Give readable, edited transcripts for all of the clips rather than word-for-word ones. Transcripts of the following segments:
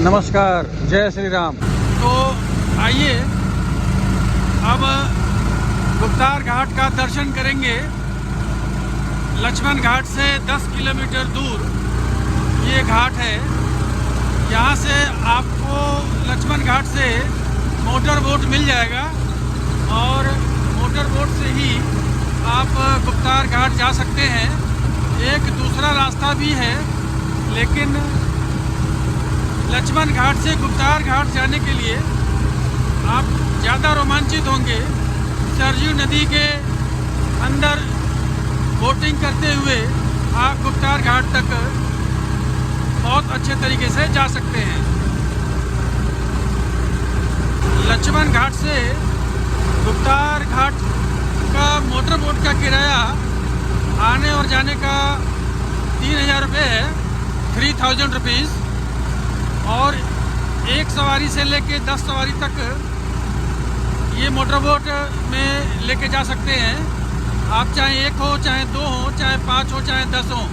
नमस्कार, जय श्री राम। तो आइए अब गुप्तार घाट का दर्शन करेंगे। लक्ष्मण घाट से 10 किलोमीटर दूर ये घाट है। यहाँ से आपको लक्ष्मण घाट से मोटर बोट मिल जाएगा और मोटर बोट से ही आप गुप्तार घाट जा सकते हैं। एक दूसरा रास्ता भी है, लेकिन लक्ष्मण घाट से गुप्तार घाट जाने के लिए आप ज़्यादा रोमांचित होंगे। सरयू नदी के अंदर बोटिंग करते हुए आप गुप्तार घाट तक बहुत अच्छे तरीके से जा सकते हैं। लक्ष्मण घाट से गुप्तार घाट का मोटर बोट का किराया आने और जाने का 3000 रुपये है, 3000 रुपीज़। और एक सवारी से लेके 10 सवारी तक ये मोटर बोट में लेके जा सकते हैं। आप चाहे एक हो, चाहे दो हो, चाहे 5 हो, चाहे 10 हो,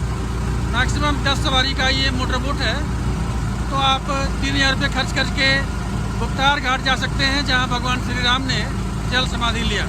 मैक्सिमम 10 सवारी का ये मोटर बोट है। तो आप 3000 रुपये खर्च करके गुप्तार घाट जा सकते हैं, जहां भगवान श्री राम ने जल समाधि लिया।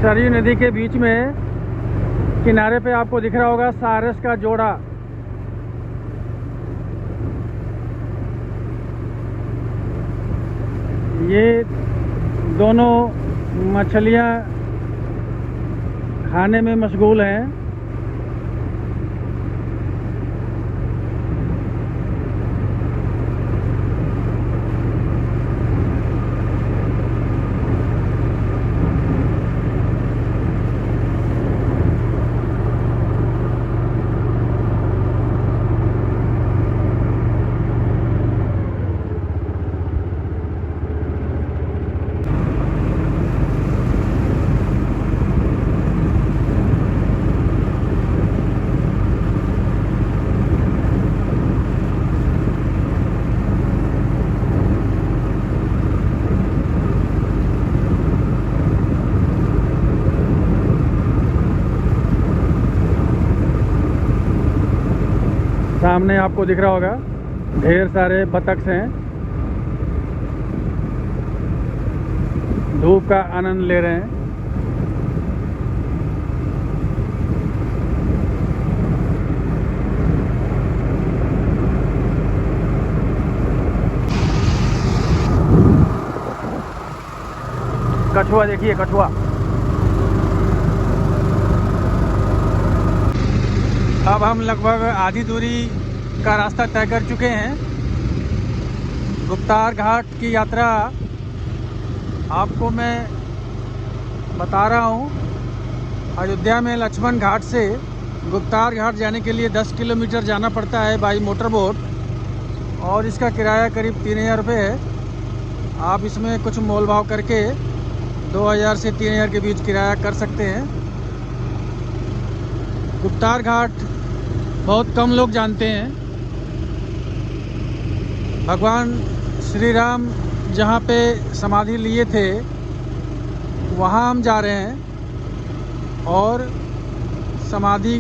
सरयू नदी के बीच में किनारे पे आपको दिख रहा होगा सारस का जोड़ा। ये दोनों मछलियाँ खाने में मशगूल हैं। सामने आपको दिख रहा होगा ढेर सारे बतख हैं, धूप का आनंद ले रहे हैं। कछुआ देखिए, कछुआ। अब हम लगभग आधी दूरी का रास्ता तय कर चुके हैं। गुप्तार घाट की यात्रा आपको मैं बता रहा हूँ। अयोध्या में लक्ष्मण घाट से गुप्तार घाट जाने के लिए 10 किलोमीटर जाना पड़ता है बाई मोटर बोट, और इसका किराया करीब 3000 रुपये है। आप इसमें कुछ मोल भाव करके 2000 से 3000 के बीच किराया कर सकते हैं। गुप्तार घाट बहुत कम लोग जानते हैं। भगवान श्री राम जहाँ पे समाधि लिए थे वहाँ हम जा रहे हैं, और समाधि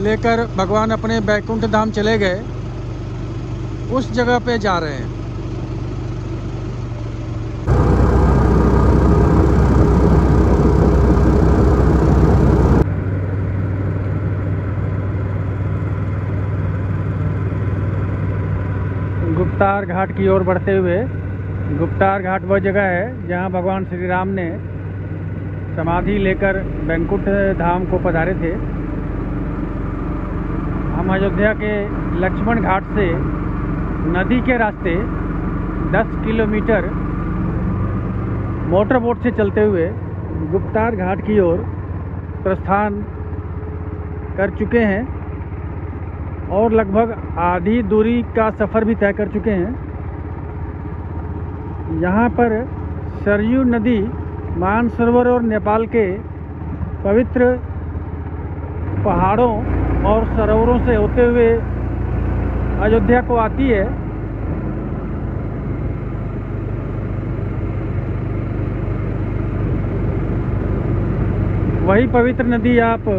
लेकर भगवान अपने बैकुंठ धाम चले गए, उस जगह पे जा रहे हैं। गुप्तार घाट की ओर बढ़ते हुए, गुप्तार घाट वह जगह है जहां भगवान श्री राम ने समाधि लेकर बैकुंठ धाम को पधारे थे। हम अयोध्या के लक्ष्मण घाट से नदी के रास्ते 10 किलोमीटर मोटर बोट से चलते हुए गुप्तार घाट की ओर प्रस्थान कर चुके हैं, और लगभग आधी दूरी का सफ़र भी तय कर चुके हैं। यहाँ पर सरयू नदी मानसरोवर और नेपाल के पवित्र पहाड़ों और सरोवरों से होते हुए अयोध्या को आती है। वही पवित्र नदी आप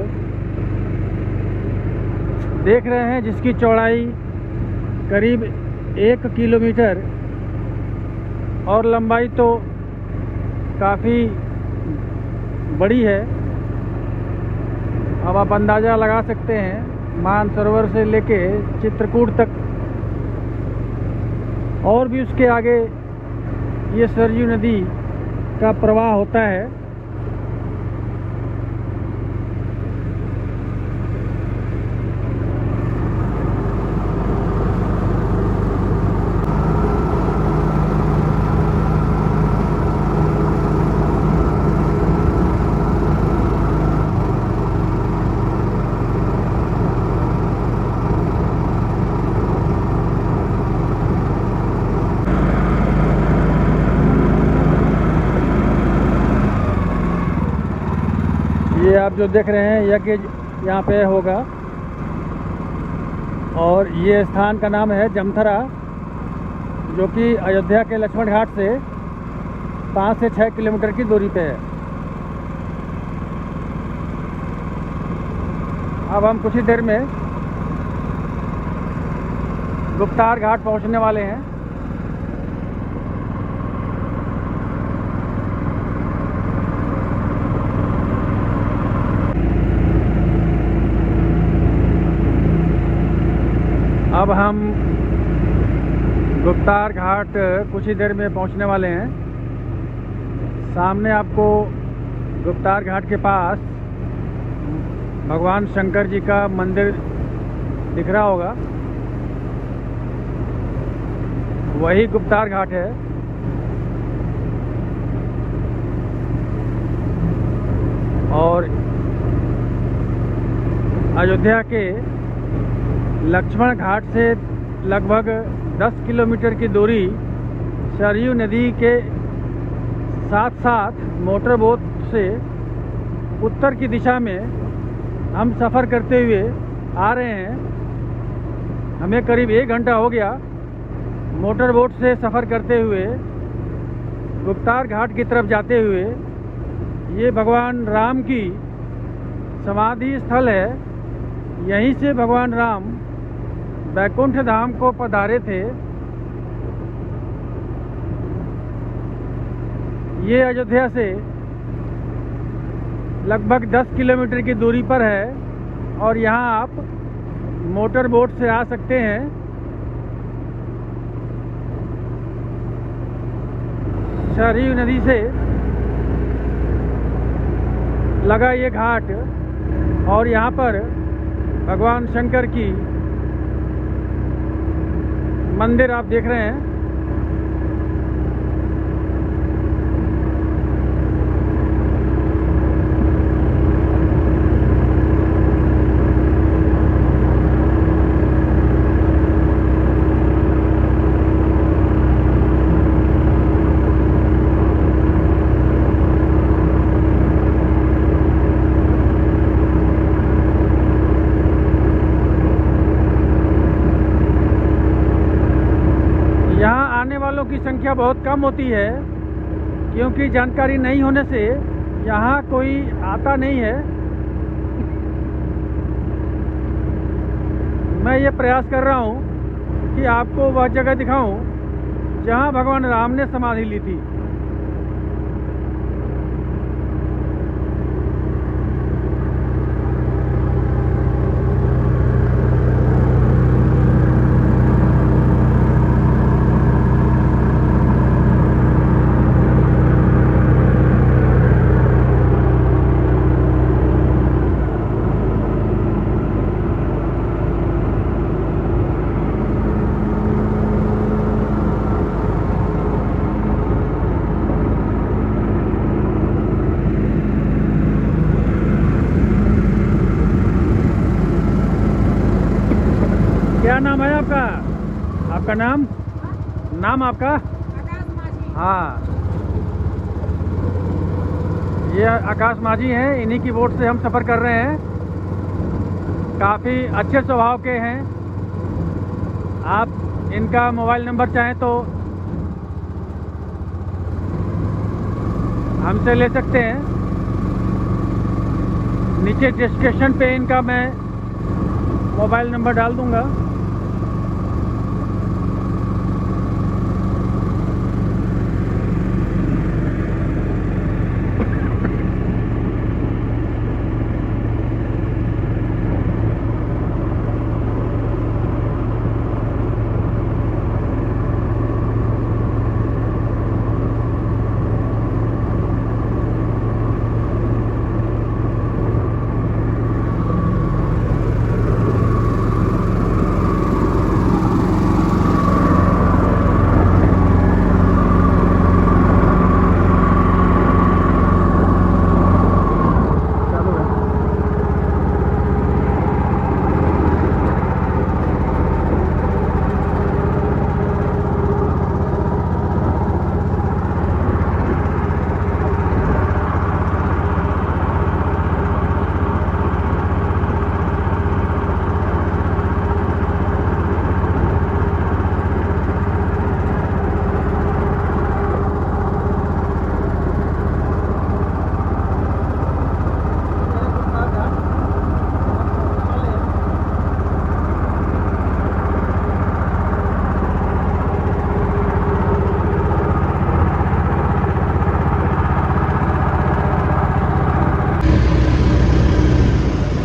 देख रहे हैं, जिसकी चौड़ाई करीब 1 किलोमीटर और लंबाई तो काफ़ी बड़ी है। अब आप अंदाज़ा लगा सकते हैं मानसरोवर से लेके चित्रकूट तक, और भी उसके आगे ये सरयू नदी का प्रवाह होता है। ये आप जो देख रहे हैं यज्ञ यहाँ पे होगा, और ये स्थान का नाम है जमथरा, जो कि अयोध्या के लक्ष्मण घाट से 5 से 6 किलोमीटर की दूरी पे है। अब हम कुछ ही देर में गुप्तार घाट पहुँचने वाले हैं। अब हम गुप्तार घाट कुछ ही देर में पहुंचने वाले हैं। सामने आपको गुप्तार घाट के पास भगवान शंकर जी का मंदिर दिख रहा होगा, वही गुप्तार घाट है। और अयोध्या के लक्ष्मण घाट से लगभग 10 किलोमीटर की दूरी सरयू नदी के साथ साथ मोटर बोट से उत्तर की दिशा में हम सफ़र करते हुए आ रहे हैं। हमें करीब 1 घंटा हो गया मोटर बोट से सफ़र करते हुए गुप्तार घाट की तरफ जाते हुए। ये भगवान राम की समाधि स्थल है। यहीं से भगवान राम वैकुंठ धाम को पधारे थे। ये अयोध्या से लगभग 10 किलोमीटर की दूरी पर है और यहाँ आप मोटर बोट से आ सकते हैं। सरयू नदी से लगा ये घाट और यहाँ पर भगवान शंकर की मंदिर आप देख रहे हैं। वालों की संख्या बहुत कम होती है क्योंकि जानकारी नहीं होने से यहाँ कोई आता नहीं है। मैं ये प्रयास कर रहा हूँ कि आपको वह जगह दिखाऊं जहाँ भगवान राम ने समाधि ली थी। क्या नाम है आपका? आपका नाम? नाम आपका? हाँ, ये आकाश माझी हैं। इन्हीं की बोट से हम सफ़र कर रहे हैं। काफ़ी अच्छे स्वभाव के हैं। आप इनका मोबाइल नंबर चाहें तो हमसे ले सकते हैं। नीचे डिस्क्रिप्शन पे इनका मैं मोबाइल नंबर डाल दूंगा।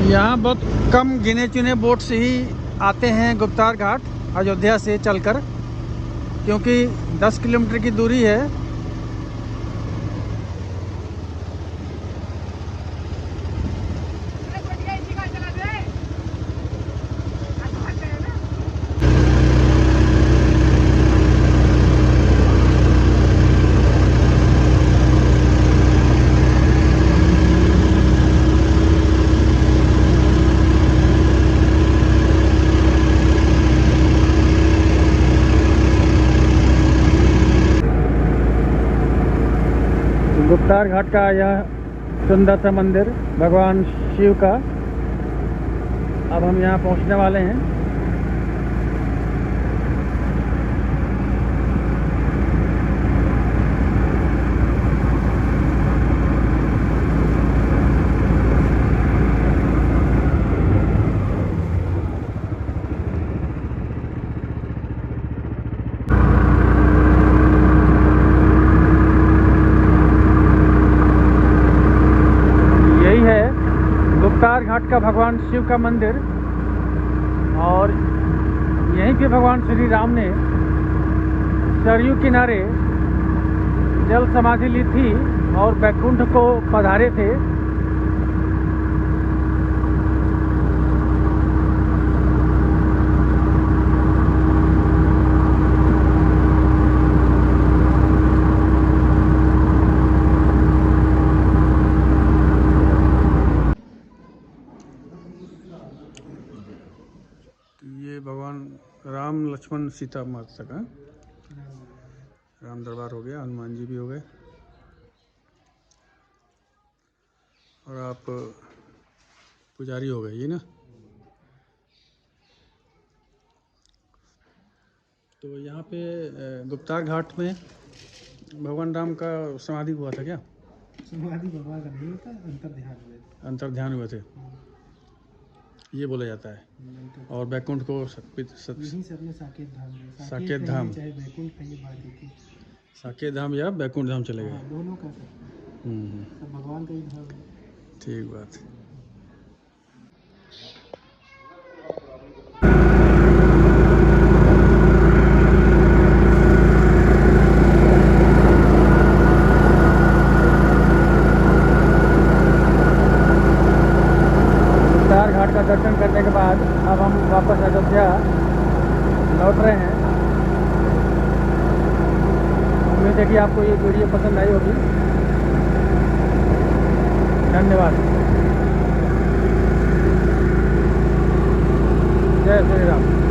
यहाँ बहुत कम गिने चुने बोट से ही आते हैं गुप्तार घाट अयोध्या से चलकर, क्योंकि 10 किलोमीटर की दूरी है। गुप्तार घाट का यह सुंदर सा मंदिर भगवान शिव का, अब हम यहाँ पहुँचने वाले हैं। गुप्तार घाट का भगवान शिव का मंदिर, और यहीं पे भगवान श्री राम ने सरयू किनारे जल समाधि ली थी और बैकुंठ को पधारे थे। ये भगवान राम लक्ष्मण सीता माता का राम दरबार हो गया, हनुमान जी भी हो गए, और आप पुजारी हो गए ये ना। तो यहाँ पे गुप्तार घाट में भगवान राम का समाधि हुआ था क्या? समाधि भगवान का नहीं होता, अंतर्ध्यान हुए थे। अंतर्ध्यान हुए थे, ये बोला जाता है। और बैकुंठ को यहीं से अपने साकेत धाम गए। साकेत धाम, चाहे बैकुंठ कहीं बात थी, साकेत धाम या बैकुंठ धाम चले गए। दोनों का सब भगवान का ही धाम है। ठीक बात है। घाट का दर्शन करने के बाद अब हम वापस अयोध्या लौट रहे हैं। उम्मीद है कि आपको ये वीडियो पसंद आई होगी। धन्यवाद। जय श्री राम।